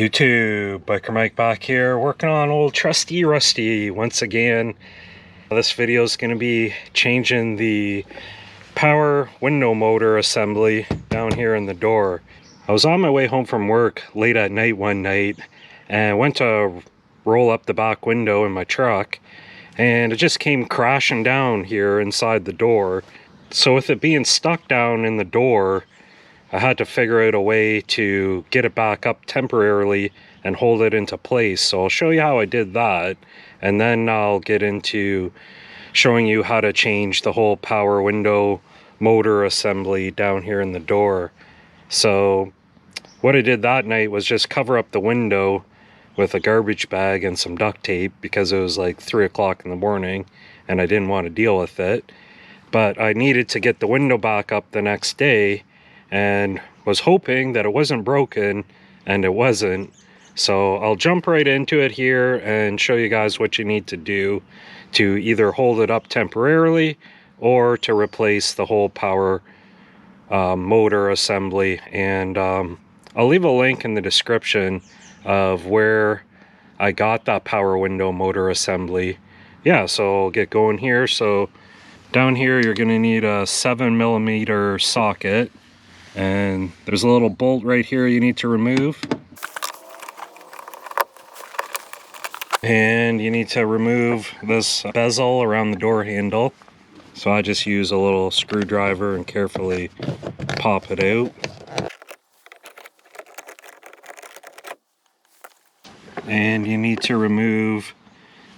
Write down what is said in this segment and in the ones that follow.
YouTube, Biker Mike back here, working on old trusty Rusty once again. This video is going to be changing the power window motor assembly down here in the door. I was on my way home from work late at night one night and went to roll up the back window in my truck, and it just came crashing down here inside the door. So with it being stuck down in the door, I had to figure out a way to get it back up temporarily and hold it into place. So I'll show you how I did that, and then I'll get into showing you how to change the whole power window motor assembly down here in the door. So what I did that night was just cover up the window with a garbage bag and some duct tape because it was like 3 o'clock in the morning and I didn't want to deal with it. But I needed to get the window back up the next day and was hoping that it wasn't broken, and it wasn't. So I'll jump right into it here and show you guys what you need to do to either hold it up temporarily or to replace the whole power motor assembly. And I'll leave a link in the description of where I got that power window motor assembly. Yeah, so I'll get going here. So down here you're going to need a 7mm socket, and there's a little bolt right here you need to remove, and you need to remove this bezel around the door handle. So I just use a little screwdriver and carefully pop it out. And you need to remove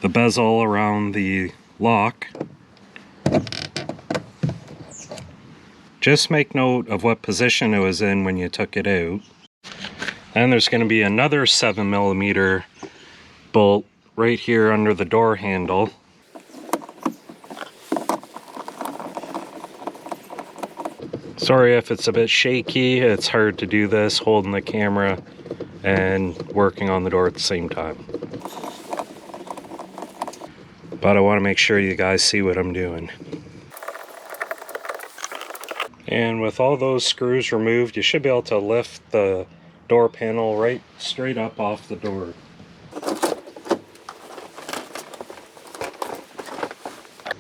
the bezel around the lock. Just make note of what position it was in when you took it out. And there's going to be another 7mm bolt right here under the door handle. Sorry if it's a bit shaky, it's hard to do this holding the camera and working on the door at the same time. But I want to make sure you guys see what I'm doing. And with all those screws removed, you should be able to lift the door panel right straight up off the door.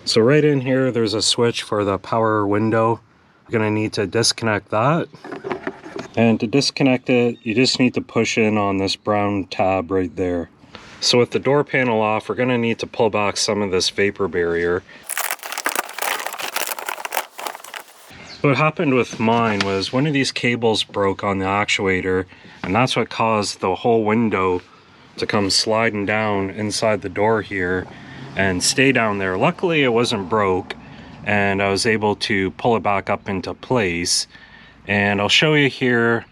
So right in here, there's a switch for the power window. You're going to need to disconnect that. And to disconnect it, you just need to push in on this brown tab right there. So with the door panel off, we're going to need to pull back some of this vapor barrier. What happened with mine was one of these cables broke on the actuator, and that's what caused the whole window to come sliding down inside the door here and stay down there. Luckily it wasn't broke, and I was able to pull it back up into place. And I'll show you here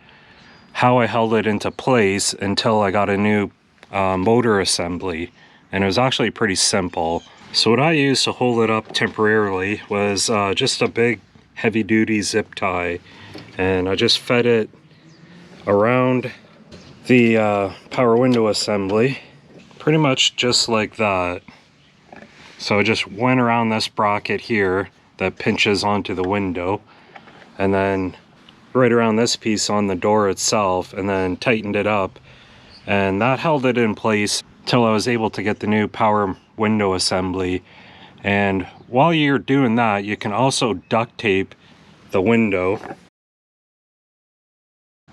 how I held it into place until I got a new motor assembly, and it was actually pretty simple. So what I used to hold it up temporarily was just a big heavy-duty zip tie, and I just fed it around the power window assembly pretty much just like that. So I just went around this bracket here that pinches onto the window, and then right around this piece on the door itself, and then tightened it up, and that held it in place till I was able to get the new power window assembly. And while you're doing that, you can also duct tape the window.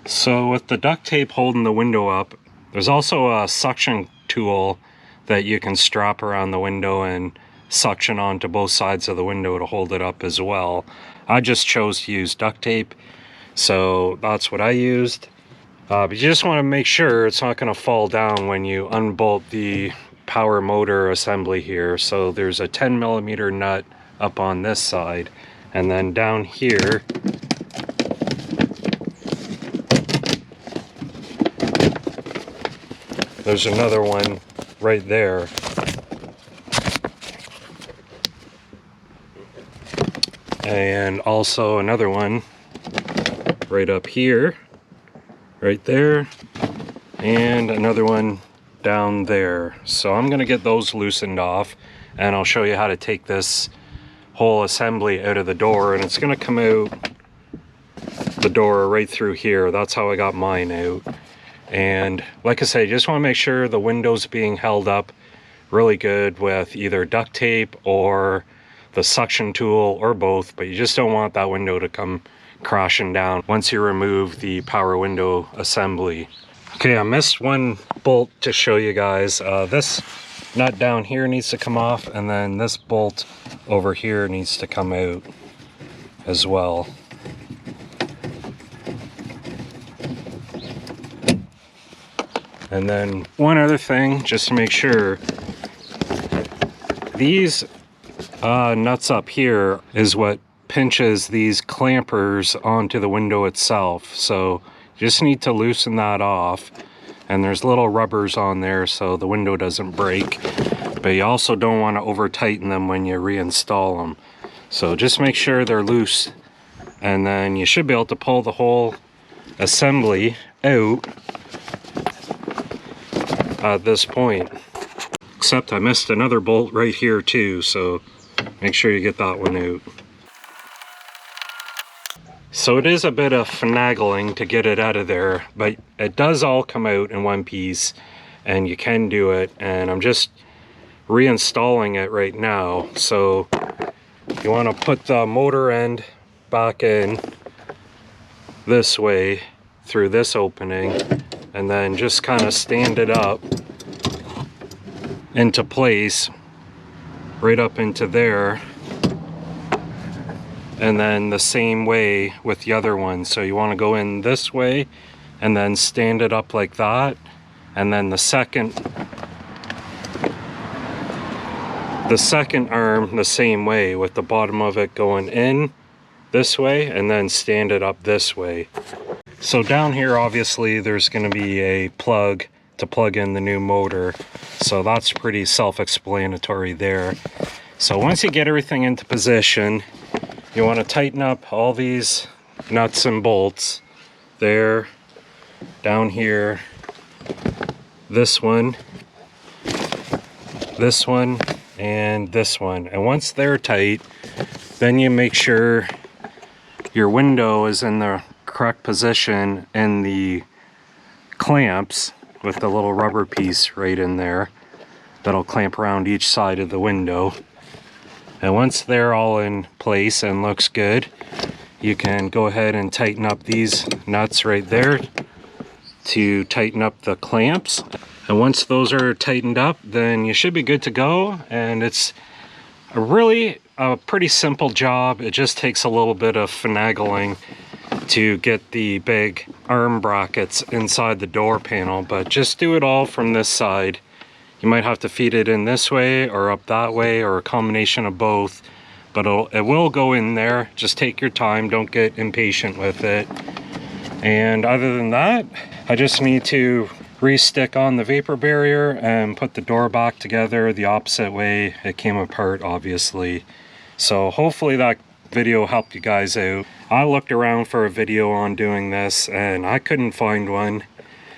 So with the duct tape holding the window up, there's also a suction tool that you can strap around the window and suction onto both sides of the window to hold it up as well. I just chose to use duct tape, so that's what I used. But you just want to make sure it's not going to fall down when you unbolt the power motor assembly here. So there's a 10mm nut up on this side, and then down here there's another one right there. And also another one right up here, right there, and another one down there. So I'm going to get those loosened off, and I'll show you how to take this whole assembly out of the door, and it's going to come out the door right through here. That's how I got mine out. And like I say, just want to make sure the window's being held up really good with either duct tape or the suction tool or both, but you just don't want that window to come crashing down once you remove the power window assembly. Okay, I missed one bolt to show you guys. This nut down here needs to come off, and then this bolt over here needs to come out as well. And then one other thing, just to make sure, these nuts up here is what pinches these clampers onto the window itself. So you just need to loosen that off, and there's little rubbers on there so the window doesn't break, but you also don't want to over tighten them when you reinstall them. So just make sure they're loose, and then you should be able to pull the whole assembly out at this point. Except I missed another bolt right here too, so make sure you get that one out. So it is a bit of finagling to get it out of there, but it does all come out in one piece, and you can do it. And I'm just reinstalling it right now. So you want to put the motor end back in this way through this opening, and then just kind of stand it up into place right up into there, and then the same way with the other one. So you want to go in this way and then stand it up like that, and then the second arm the same way, with the bottom of it going in this way, and then stand it up this way. So down here obviously there's going to be a plug to plug in the new motor, so that's pretty self-explanatory there. So once you get everything into position, you want to tighten up all these nuts and bolts there, down here, this one, and this one. And once they're tight, then you make sure your window is in the correct position in the clamps, with the little rubber piece right in there that'll clamp around each side of the window. And once they're all in place and looks good, you can go ahead and tighten up these nuts right there to tighten up the clamps. And once those are tightened up, then you should be good to go. And it's really a pretty simple job. It just takes a little bit of finagling to get the big arm brackets inside the door panel, but just do it all from this side. You might have to feed it in this way or up that way, or a combination of both, but it will go in there. Just take your time, don't get impatient with it. And other than that, I just need to re-stick on the vapor barrier and put the door back together the opposite way it came apart, obviously. So hopefully that video helped you guys out. I looked around for a video on doing this and I couldn't find one,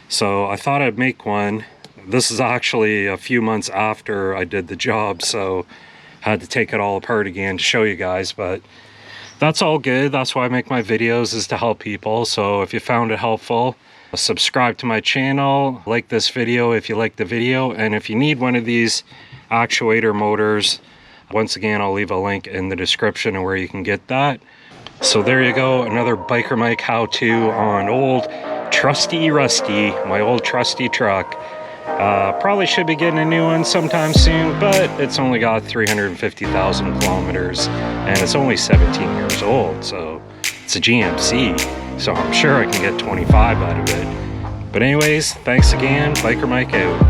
so I thought I'd make one. This is actually a few months after I did the job, so I had to take it all apart again to show you guys, but that's all good. That's why I make my videos, is to help people. So if you found it helpful, subscribe to my channel, like this video if you like the video, and if you need one of these actuator motors, once again, I'll leave a link in the description of where you can get that. So there you go, another Biker Mike how-to on old trusty rusty, my old trusty truck. Probably should be getting a new one sometime soon, but it's only got 350,000 kilometers and it's only 17 years old, so it's a GMC, so I'm sure I can get 25 out of it. But anyways, thanks again, Biker Mike out.